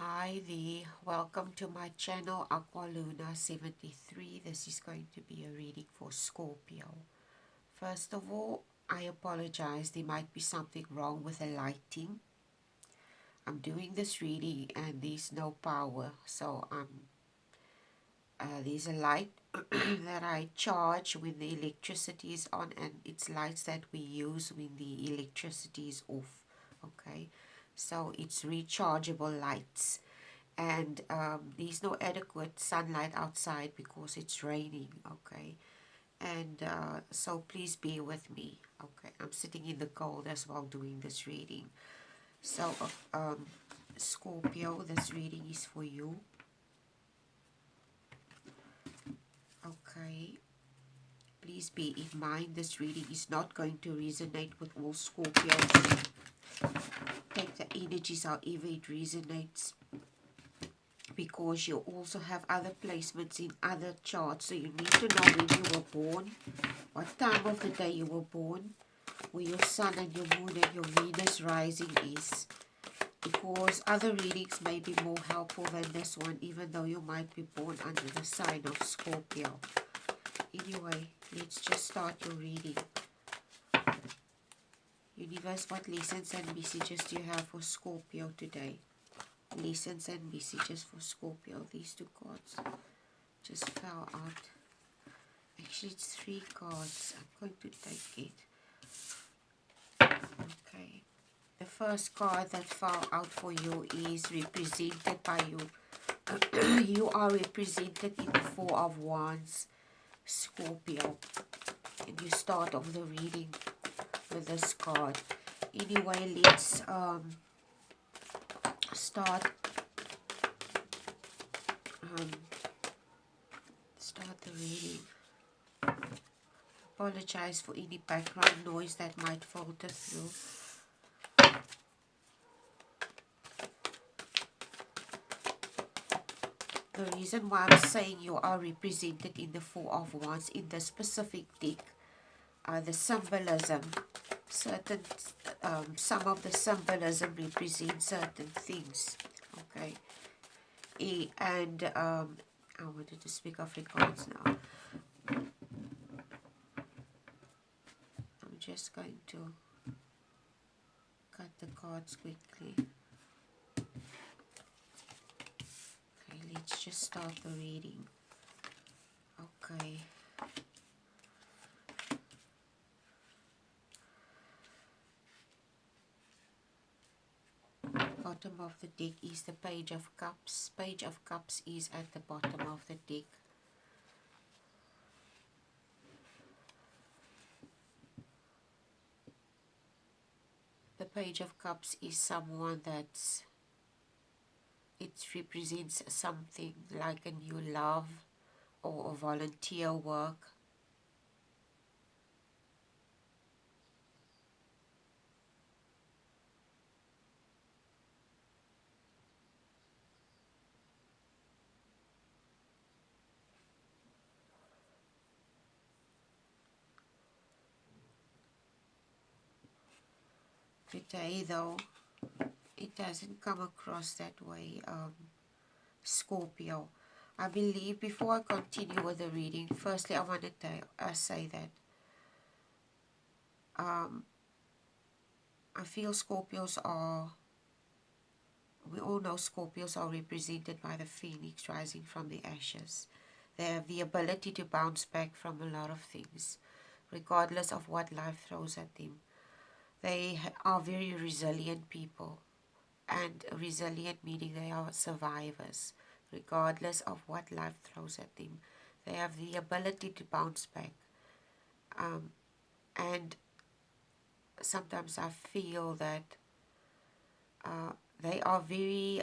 Hi there, welcome to my channel Aqualuna 73. This is going to be a reading for Scorpio. First of all, I apologize, there might be something wrong with the lighting. I'm doing this reading and there's no power, so there's a light that I charge when the electricity is on, and it's lights that we use when the electricity is off. Okay, so it's rechargeable lights, and there's no adequate sunlight outside because it's raining. Okay, and so please bear with me. Okay, I'm sitting in the cold as well doing this reading. So Scorpio, this reading is for you. Okay, please bear in mind this reading is not going to resonate with all Scorpios. Take the energies however it resonates, because you also have other placements in other charts. So you need to know when you were born, what time of the day you were born, where your sun and your moon and your Venus rising is, because other readings may be more helpful than this one, even though you might be born under the sign of Scorpio. Anyway, let's just start your reading. Universe, what lessons and messages do you have for Scorpio today? Lessons and messages for Scorpio. These two cards just fell out. Actually, it's 3 cards. I'm going to take it. Okay. The first card that fell out for you is represented by you. You are represented in the 4 of Wands, Scorpio. And you start off the reading with this card. Anyway, let's start the reading. Apologize for any background noise that might filter through. The reason why I'm saying you are represented in the 4 of Wands in the specific deck, the symbolism, certain some of the symbolism represents certain things. Okay, and I wanted to speak Afrikaans now. I'm just going to cut the cards quickly. Okay, let's just start the reading. Okay. Bottom of the deck is the Page of Cups. Page of Cups is at the bottom of the deck. The Page of Cups is someone that's, it represents something like a new love or a volunteer work. Today though, it doesn't come across that way, Scorpio. I believe, before I continue with the reading, firstly I wanted to say that I feel Scorpios are, we all know Scorpios are represented by the phoenix rising from the ashes. They have the ability to bounce back from a lot of things, regardless of what life throws at them. They are very resilient people, and resilient meaning they are survivors, regardless of what life throws at them. They have the ability to bounce back. And sometimes I feel that they are very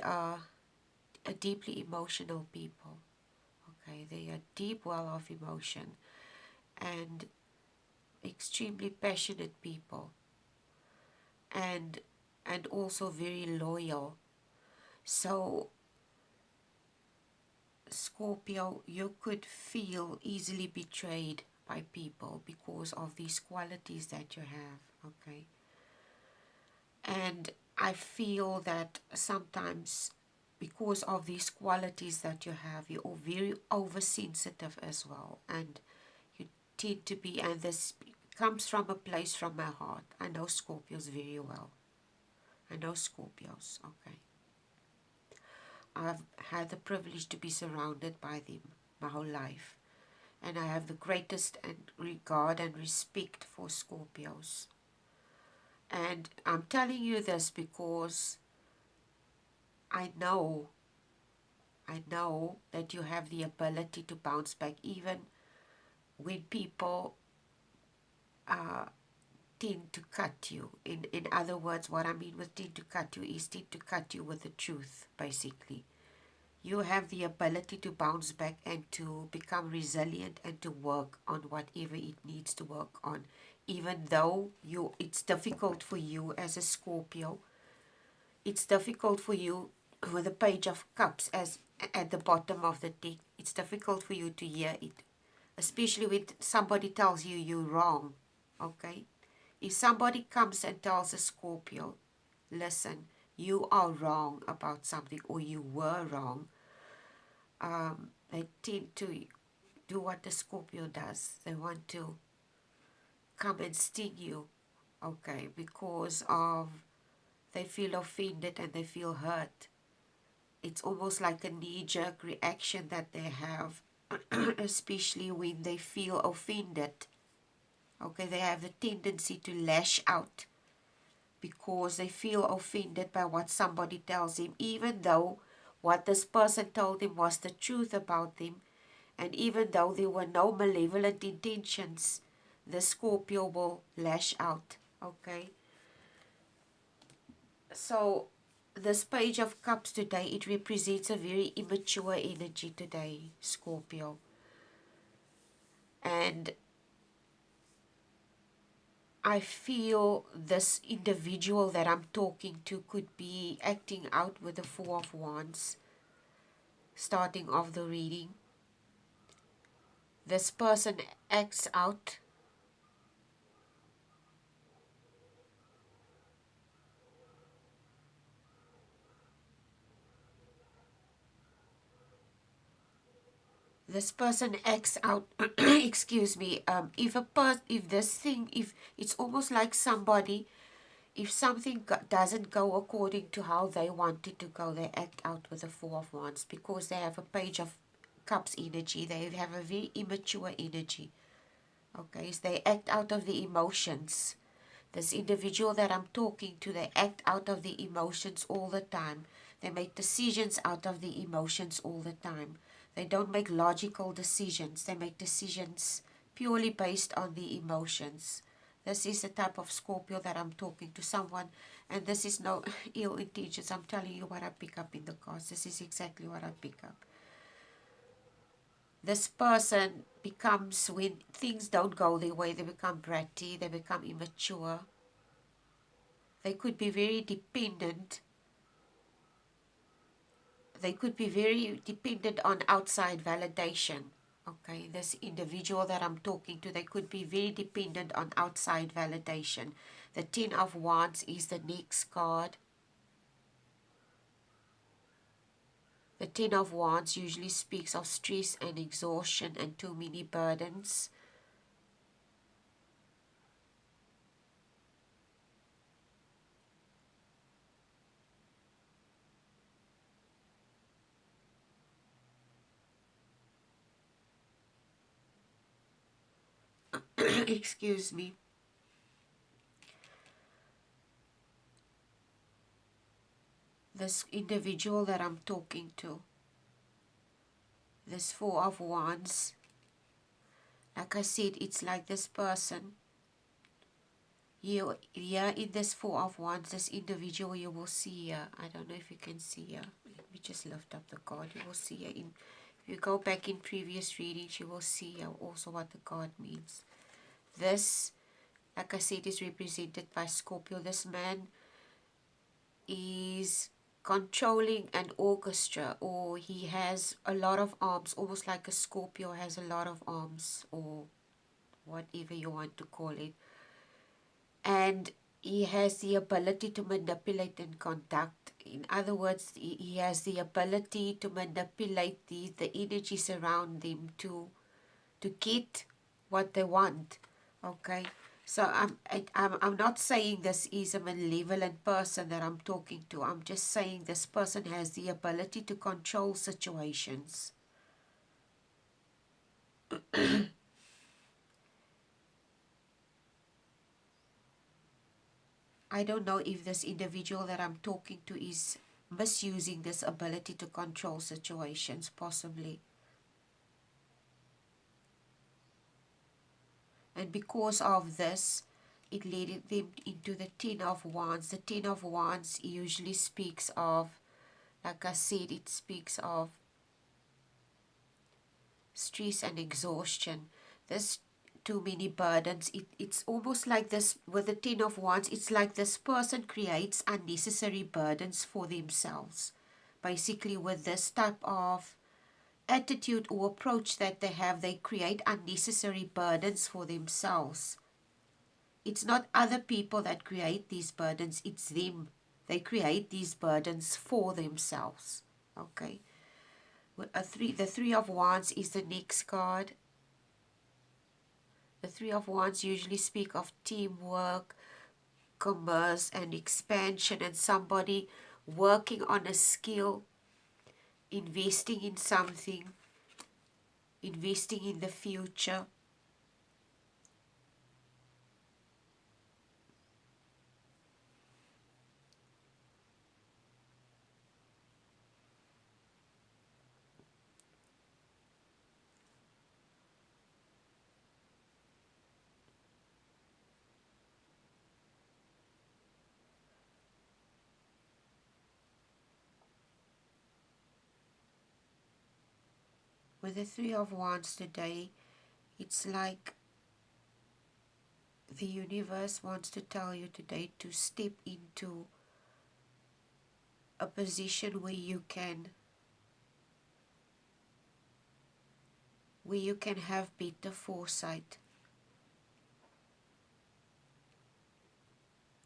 deeply emotional people. Okay, they are deep well of emotion and extremely passionate people, and also very loyal. So Scorpio, you could feel easily betrayed by people because of these qualities that you have. Okay, and I feel that sometimes because of these qualities that you have, you're very oversensitive as well, and you tend to be, and this comes from a place from my heart. I know Scorpios very well. I know Scorpios, okay. I've had the privilege to be surrounded by them my whole life, and I have the greatest and regard and respect for Scorpios. And I'm telling you this because I know that you have the ability to bounce back even when people uh, tend to cut you. In other words, what I mean with tend to cut you is tend to cut you with the truth, basically. You have the ability to bounce back and to become resilient and to work on whatever it needs to work on. Even though it's difficult for you as a Scorpio, it's difficult for you with the Page of Cups as at the bottom of the deck. It's difficult for you to hear it, especially when somebody tells you you're wrong, okay? If somebody comes and tells a Scorpio, listen, you are wrong about something, or you were wrong, they tend to do what the Scorpio does. They want to come and sting you, okay, because of they feel offended and they feel hurt. It's almost like a knee-jerk reaction that they have, especially when they feel offended. Okay, they have the tendency to lash out because they feel offended by what somebody tells them, even though what this person told them was the truth about them, and even though there were no malevolent intentions, the Scorpio will lash out. Okay, so this Page of Cups today, it represents a very immature energy today, Scorpio. And I feel this individual that I'm talking to could be acting out with the Four of Wands, starting off the reading. This person acts out this person acts out excuse me, if it's almost like somebody, if something doesn't go according to how they want it to go, they act out with the Four of Wands because they have a Page of Cups energy. They have a very immature energy. Okay, so they act out of the emotions. This individual that I'm talking to, they act out of the emotions all the time. They make decisions out of the emotions all the time. They don't make logical decisions. They make decisions purely based on the emotions. This is the type of Scorpio that I'm talking to someone, and this is no ill intentions. I'm telling you what I pick up in the cards. This is exactly what I pick up. This person becomes, when things don't go their way, they become bratty, they become immature. They could be very dependent. They could be very dependent on outside validation. Okay, this individual that I'm talking to, they could be very dependent on outside validation. The Ten of Wands is the next card. The Ten of Wands usually speaks of stress and exhaustion and too many burdens. Excuse me. This individual that I'm talking to, this Four of Wands, like I said, it's like this person. Here in this Four of Wands, this individual you will see here. I don't know if you can see here. Let me just lift up the card. You will see here. If you go back in previous readings, you will see here also what the card means. This, like I said, is represented by Scorpio. This man is controlling an orchestra, or he has a lot of arms, almost like a Scorpio has a lot of arms, or whatever you want to call it. And he has the ability to manipulate and conduct. In other words, he has the ability to manipulate the energies around them to get what they want. Okay, so I'm not saying this is a malevolent person that I'm talking to. I'm just saying this person has the ability to control situations. I don't know if this individual that I'm talking to is misusing this ability to control situations, possibly. And because of this, it led them into the Ten of Wands. The Ten of Wands usually speaks of, like I said, it speaks of stress and exhaustion. There's too many burdens. It's almost like this with the Ten of Wands. It's like this person creates unnecessary burdens for themselves. Basically, with this type of attitude or approach that they have, they create unnecessary burdens for themselves. It's not other people that create these burdens, it's them. They create these burdens for themselves. Okay. The Three of Wands is the next card. The Three of Wands usually speak of teamwork, commerce, and expansion, and somebody working on a skill, investing in something, investing in the future. With the Three of Wands today, it's like the universe wants to tell you today to step into a position where you can have better foresight.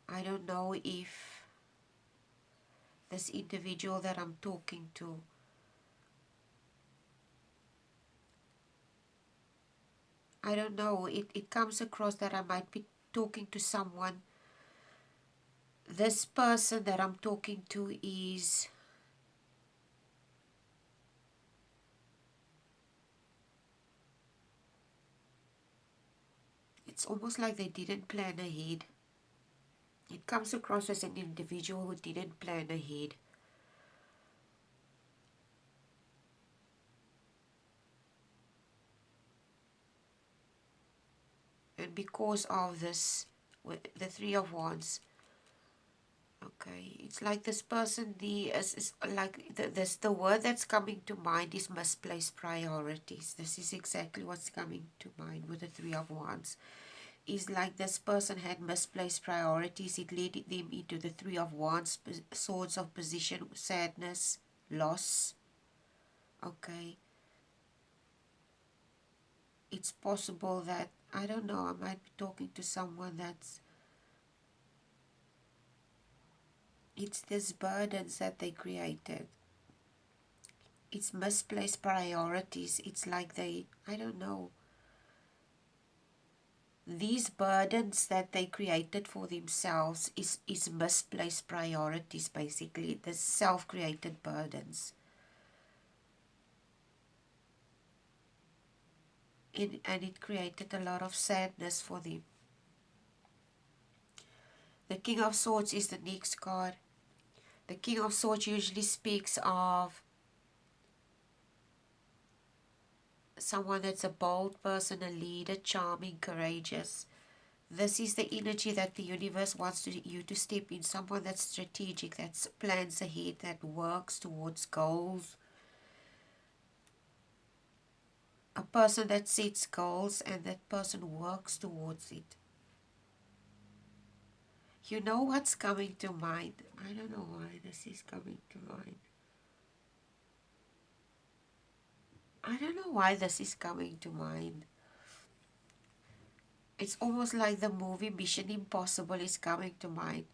I don't know if this individual that I'm talking to, I don't know, it comes across that I might be talking to someone. This person that I'm talking to is, it's almost like they didn't plan ahead. It comes across as an individual who didn't plan ahead. And because of this, with the Three of Wands, okay, it's like this person, is like the word that's coming to mind is misplaced priorities. This is exactly what's coming to mind with the Three of Wands. Is like this person had misplaced priorities. It led them into the Three of Wands, swords of position, sadness, loss. Okay, it's possible that, I don't know, I might be talking to someone that's, it's these burdens that they created. It's misplaced priorities. It's like they, I don't know, these burdens that they created for themselves is misplaced priorities, basically, the self-created burdens. And it created a lot of sadness for them. The King of Swords is the next card. The King of Swords usually speaks of someone that's a bold person, a leader, charming, courageous. This is the energy that the universe wants you to step in. Someone that's strategic, that plans ahead, that works towards goals. A person that sets goals and that person works towards it. You know what's coming to mind? I don't know why this is coming to mind. I don't know why this is coming to mind. It's almost like the movie Mission Impossible is coming to mind.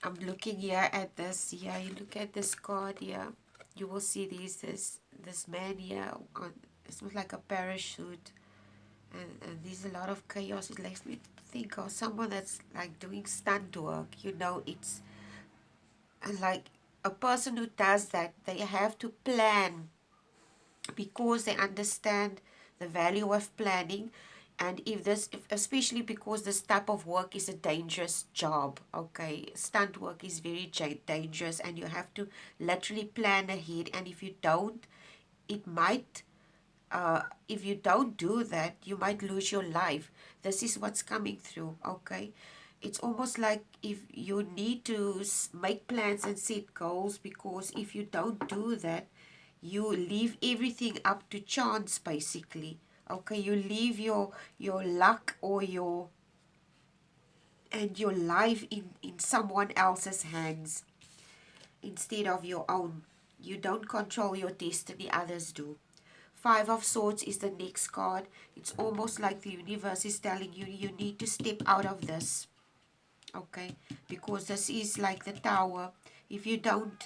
I'm looking here at this. Yeah, you look at this card here. You will see this man here on. It's like a parachute, and there's a lot of chaos. It makes me think of someone that's like doing stunt work. It's like a person who does that. They have to plan because they understand the value of planning, and especially because this type of work is a dangerous job. Okay, stunt work is very dangerous, and you have to literally plan ahead, and if you don't, it might if you don't do that, you might lose your life. This is what's coming through. Okay, it's almost like if you need to make plans and set goals, because if you don't do that, you leave everything up to chance, basically. Okay, you leave your luck or your life in someone else's hands instead of your own. You don't control your destiny, others do. Five of Swords is the next card. It's almost like the universe is telling you, you need to step out of this. Okay, because this is like the tower. If you don't,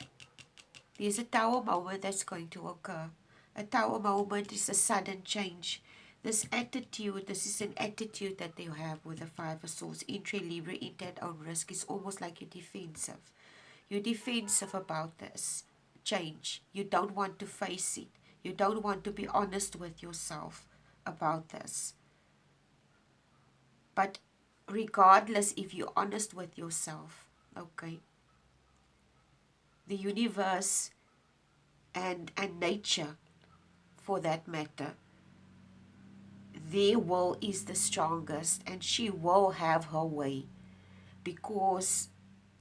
there's a tower moment that's going to occur. A tower moment is a sudden change. This is an attitude that they have with the Five of Swords. Intre libre, intent on risk. Is almost like you're defensive. You're defensive about this change. You don't want to face it. You don't want to be honest with yourself about this. But regardless, if you're honest with yourself, okay, the universe and nature, for that matter, their will is the strongest, and she will have her way, because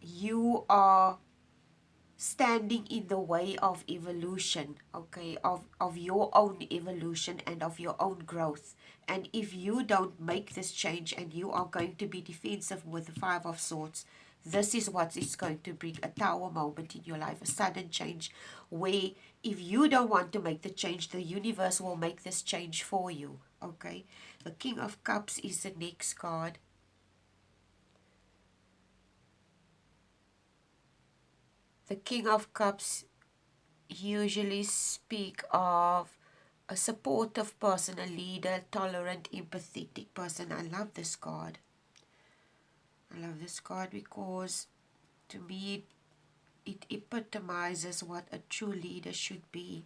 you are standing in the way of evolution, okay, of your own evolution and of your own growth. And if you don't make this change and you are going to be defensive with the Five of Swords, this is what is going to bring a tower moment in your life, a sudden change, where if you don't want to make the change, the universe will make this change for you. Okay, the King of Cups is the next card. The King of Cups usually speak of a supportive person, a leader, tolerant, empathetic person. I love this card. I love this card because to me it epitomizes what a true leader should be.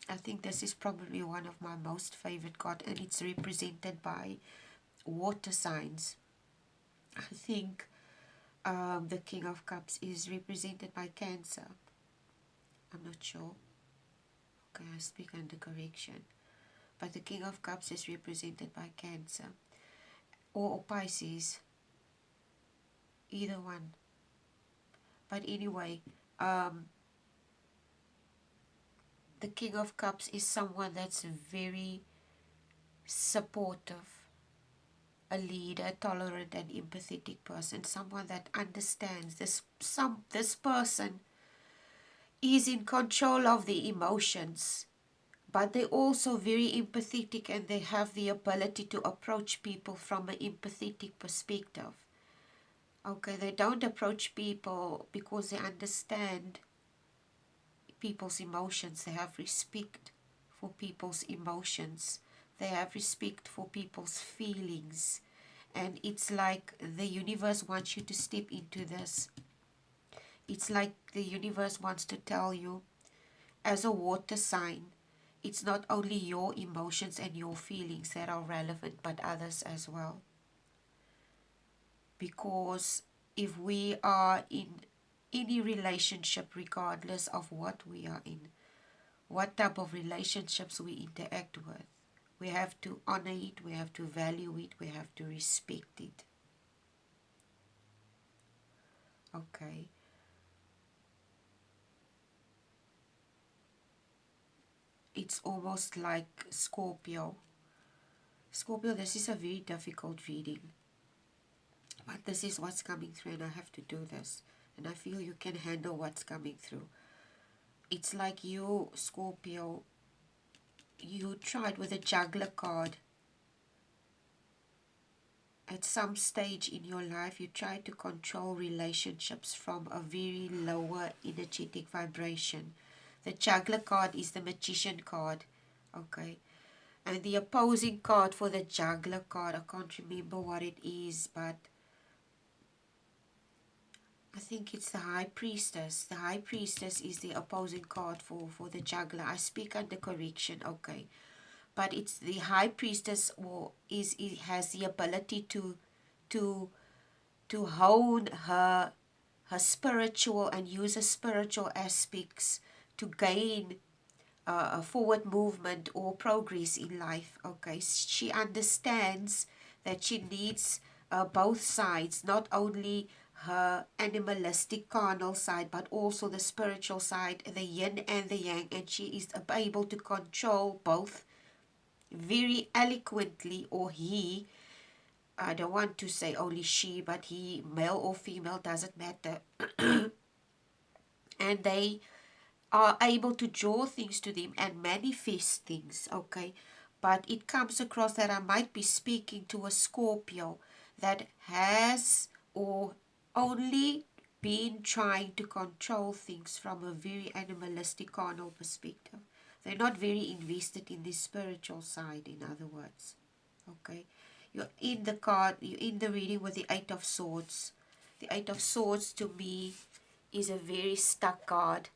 I think this is probably one of my most favorite cards, and it's represented by water signs. I think the King of Cups is represented by Cancer. I'm not sure. Okay, I speak under correction. But the King of Cups is represented by Cancer or Pisces, either one. But anyway, the King of Cups is someone that's very supportive, a leader, tolerant and empathetic person, someone that understands this person is in control of the emotions, but they're also very empathetic, and they have the ability to approach people from an empathetic perspective. Okay, they don't approach people because they understand people's emotions. They have respect for people's emotions. They have respect for people's feelings. And it's like the universe wants you to step into this. It's like the universe wants to tell you, as a water sign, it's not only your emotions and your feelings that are relevant, but others as well. Because if we are in any relationship, regardless of what we are in, what type of relationships we interact with, we have to honor it, we have to value it, we have to respect it. Okay. It's almost like Scorpio. Scorpio, this is a very difficult reading. But this is what's coming through, and I have to do this. And I feel you can handle what's coming through. It's like you, Scorpio, you tried with a juggler card. at some stage in your life, you try to control relationships from a very lower energetic vibration. The juggler card is the magician card. Okay. And the opposing card for the juggler card, I can't remember what it is, but I think it's the high priestess. The high priestess is the opposing card for the juggler. I speak under correction, okay. But it's the high priestess, or it has the ability to to hone her spiritual and use her spiritual aspects to gain a forward movement or progress in life. Okay, she understands that she needs both sides, not only her animalistic carnal side, but also the spiritual side, the yin and the yang, and she is able to control both very eloquently. Or he, I don't want to say only she, but he, male or female, doesn't matter. And they are able to draw things to them and manifest things, okay? But it comes across that I might be speaking to a Scorpio that has or only been trying to control things from a very animalistic carnal perspective. They're not very invested in the spiritual side, in other words. Okay. You're in the reading with the Eight of Swords. The Eight of Swords to me is a very stuck card,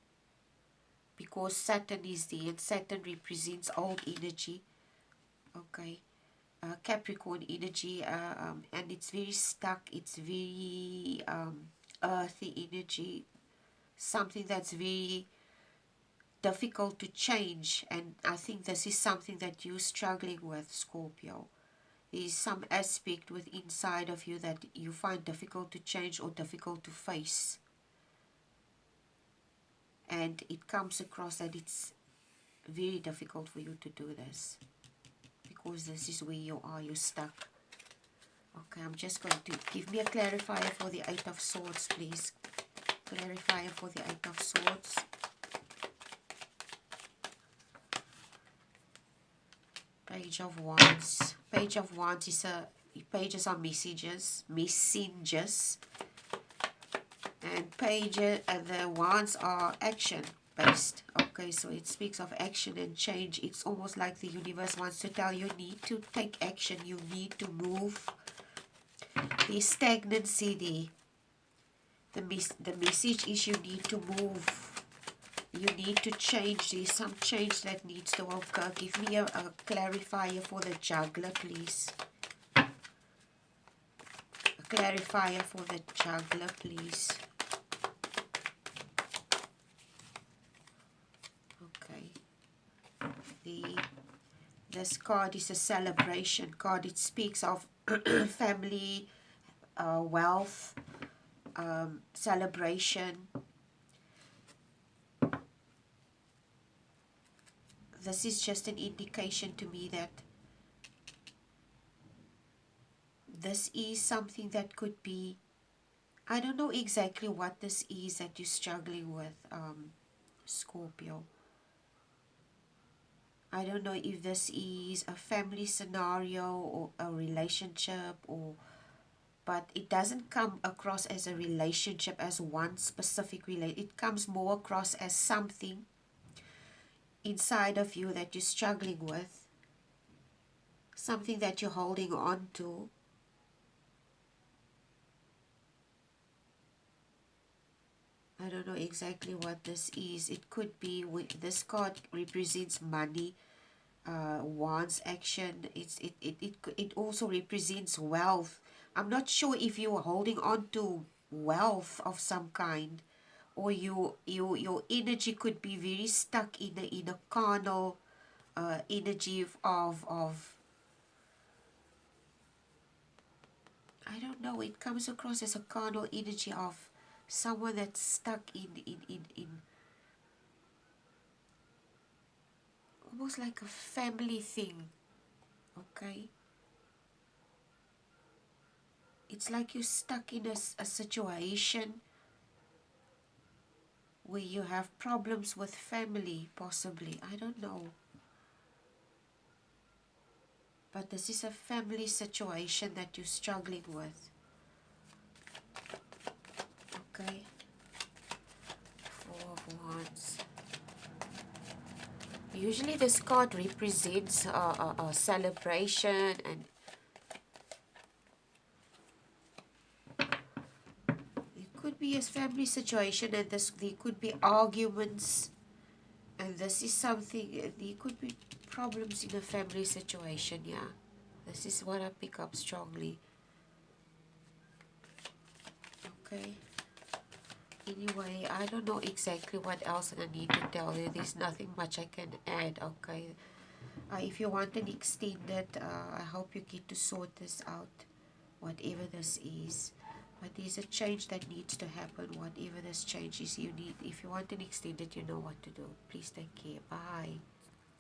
because Saturn is there, and Saturn represents old energy, okay, Capricorn energy, and it's very stuck, it's very earthy energy, something that's very difficult to change. And I think this is something that you're struggling with, Scorpio. There's some aspect with inside of you that you find difficult to change or difficult to face. And it comes across that it's very difficult for you to do this, because this is where you are, you're stuck. Okay, I'm just going to give me a clarifier for the Eight of Swords, please. Clarifier for the Eight of Swords. Page of Wands. Page of Wands is pages are messengers, and the Wands are action based. Okay, so it speaks of action and change. It's almost like the universe wants to tell you need to take action, you need to move. There's stagnancy there. The message is you need to move, you need to change. There's some change that needs to occur. Give me a clarifier for the juggler, please. A clarifier for the juggler, please. Okay. This card is a celebration card. It speaks of family, wealth, celebration. This is just an indication to me that this is something that could be, I don't know exactly what this is that you're struggling with, Scorpio. I don't know if this is a family scenario or a relationship, but it doesn't come across as a relationship, as one specific relationship. It comes more across as something inside of you that you're struggling with, something that you're holding on to. I don't know exactly what this is. It could be, this card represents money, wants action. It also represents wealth. I'm not sure if you're holding on to wealth of some kind, or your energy could be very stuck in a carnal energy of I don't know. It comes across as a carnal energy of someone that's stuck in almost like a family thing. Okay, it's like you're stuck in a situation where you have problems with family, possibly. I don't know. But this is a family situation that you're struggling with. Okay. Four of Wands. Usually this card represents a celebration, and it could be a family situation, and there could be arguments, and this is something, there could be problems in a family situation, yeah. This is what I pick up strongly. Okay. Anyway, I don't know exactly what else I need to tell you. There's nothing much I can add, okay? If you want an extended, I hope you get to sort this out, whatever this is. But there's a change that needs to happen, whatever this change is you need. If you want an extended, you know what to do. Please take care. Bye.